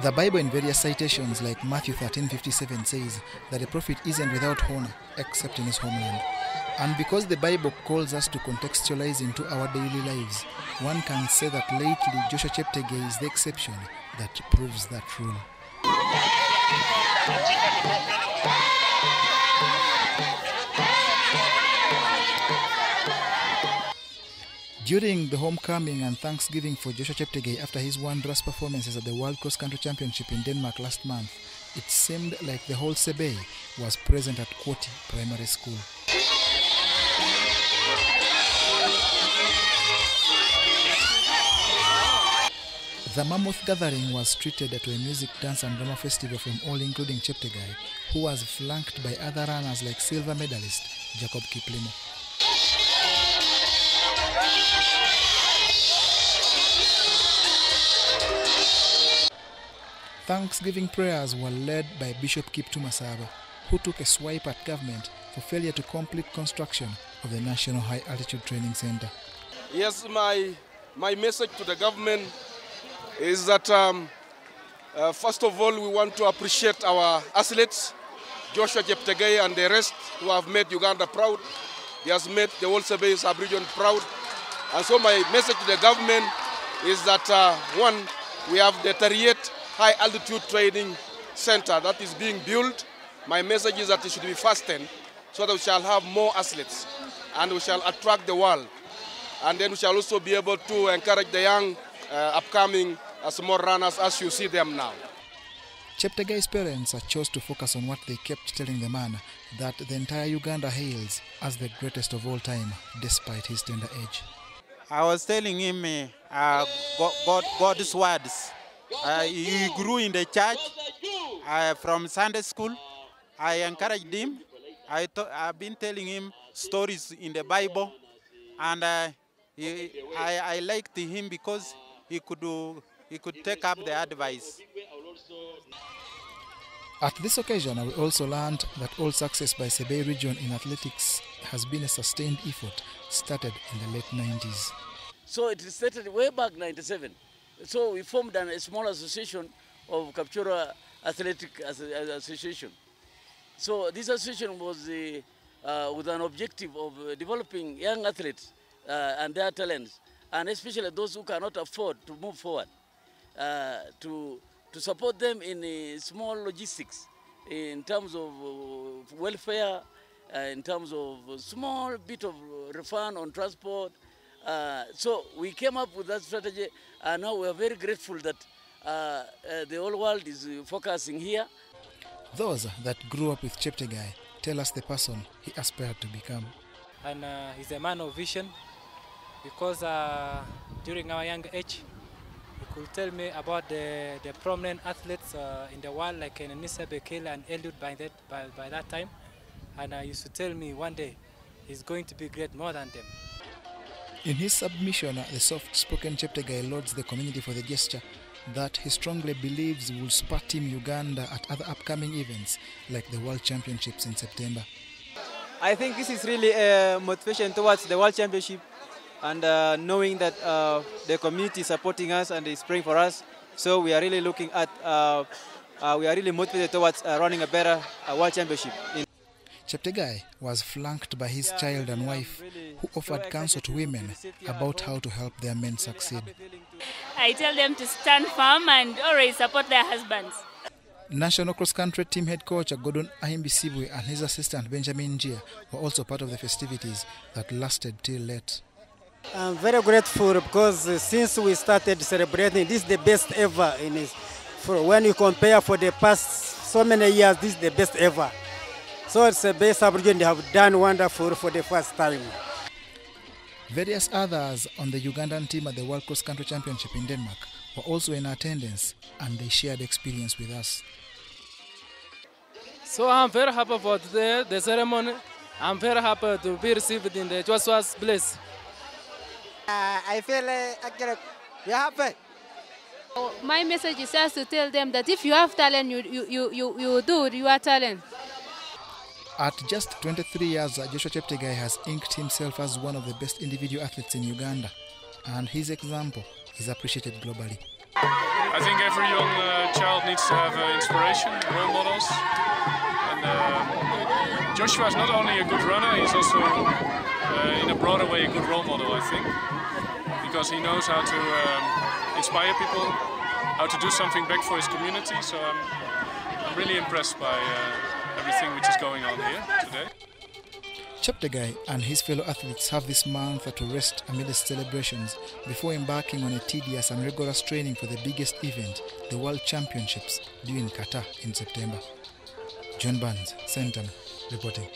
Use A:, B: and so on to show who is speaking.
A: The Bible in various citations like Matthew 13:57 says that a prophet isn't without honor except in his homeland. And because the Bible calls us to contextualize into our daily lives, one can say that lately Joshua Cheptegei is the exception that proves that rule. During the homecoming and Thanksgiving for Joshua Cheptegei after his wondrous performances at the World Cross Country Championship in Denmark last month, it seemed like the whole Sebe was present at Kwoti Primary School. The mammoth gathering was treated to a music, dance and drama festival from all including Cheptegei, who was flanked by other runners like silver medalist Jacob Kiplimo. Thanksgiving prayers were led by Bishop Kiptuma Saba, who took a swipe at government for failure to complete construction of the National High Altitude Training Center.
B: Yes, my message to the government is that first of all we want to appreciate our athletes, Joshua Cheptegei and the rest who have made Uganda proud. He has made the whole Sebe sub-region proud. And so my message to the government is that one, we have the 38 High Altitude Training Center that is being built. My message is that it should be fastened so that we shall have more athletes and we shall attract the world. And then we shall also be able to encourage the young upcoming small runners as you see them now.
A: Cheptegei's parents chose to focus on what they kept telling the man, that the entire Uganda hails as the greatest of all time despite his tender age.
C: I was telling him God's words. He grew in the church from Sunday school. I encouraged him. I've been telling him stories in the Bible, and I liked him because he could take up the advice.
A: At this occasion, we also learned that all success by Sebe region in athletics has been a sustained effort started in the late 90s.
D: So it started way back 97. So we formed a small association of Kapchorwa Athletic Association. So this association was with an objective of developing young athletes and their talents, and especially those who cannot afford to move forward, to support them in small logistics, in terms of welfare, in terms of small bit of refund on transport. So we came up with that strategy, and now we are very grateful that the whole world is focusing here.
A: Those that grew up with Cheptegei tell us the person he aspired to become.
E: And he's a man of vision, because during our young age, he could tell me about the prominent athletes in the world, like Nisa Bekele and Eliud by that time. And he used to tell me one day he's going to be great more than them.
A: In his submission, the soft-spoken Cheptegei lauds the community for the gesture that he strongly believes will spur Team Uganda at other upcoming events like the World Championships in September.
F: I think this is really a motivation towards the World Championship, and knowing that the community is supporting us and is praying for us. So we are really looking at, we are really motivated towards running a better World Championship.
A: Cheptegei was flanked by his child and wife, who offered counsel to women about how to help their men succeed.
G: I tell them to stand firm and always support their husbands.
A: National cross-country team head coach Gordon Ahimbisibwe and his assistant Benjamin Njia were also part of the festivities that lasted till late.
H: I'm very grateful because since we started celebrating, this is the best ever. When you compare for the past so many years, this is the best ever. So it's a best sub-region. They have done wonderful for the first time.
A: Various others on the Ugandan team at the World Cross Country Championship in Denmark were also in attendance, and they shared experience with us.
E: So I'm very happy about the ceremony. I'm very happy to be received in the Joshua's place.
H: I feel actually we are happy.
I: My message is just to tell them that if you have talent, you do your talent.
A: At just 23 years, Joshua Cheptegei has inked himself as one of the best individual athletes in Uganda, and his example is appreciated globally.
J: I think every young child needs to have inspiration, role models. And Joshua is not only a good runner, he's also, in a broader way, a good role model, I think. Because he knows how to inspire people, how to do something back for his community. So I'm really impressed by everything which is going on here today.
A: Cheptegei and his fellow athletes have this month to rest amidst celebrations before embarking on a tedious and rigorous training for the biggest event, the World Championships, due in Qatar in September. John Barnes, Sentinel, reporting.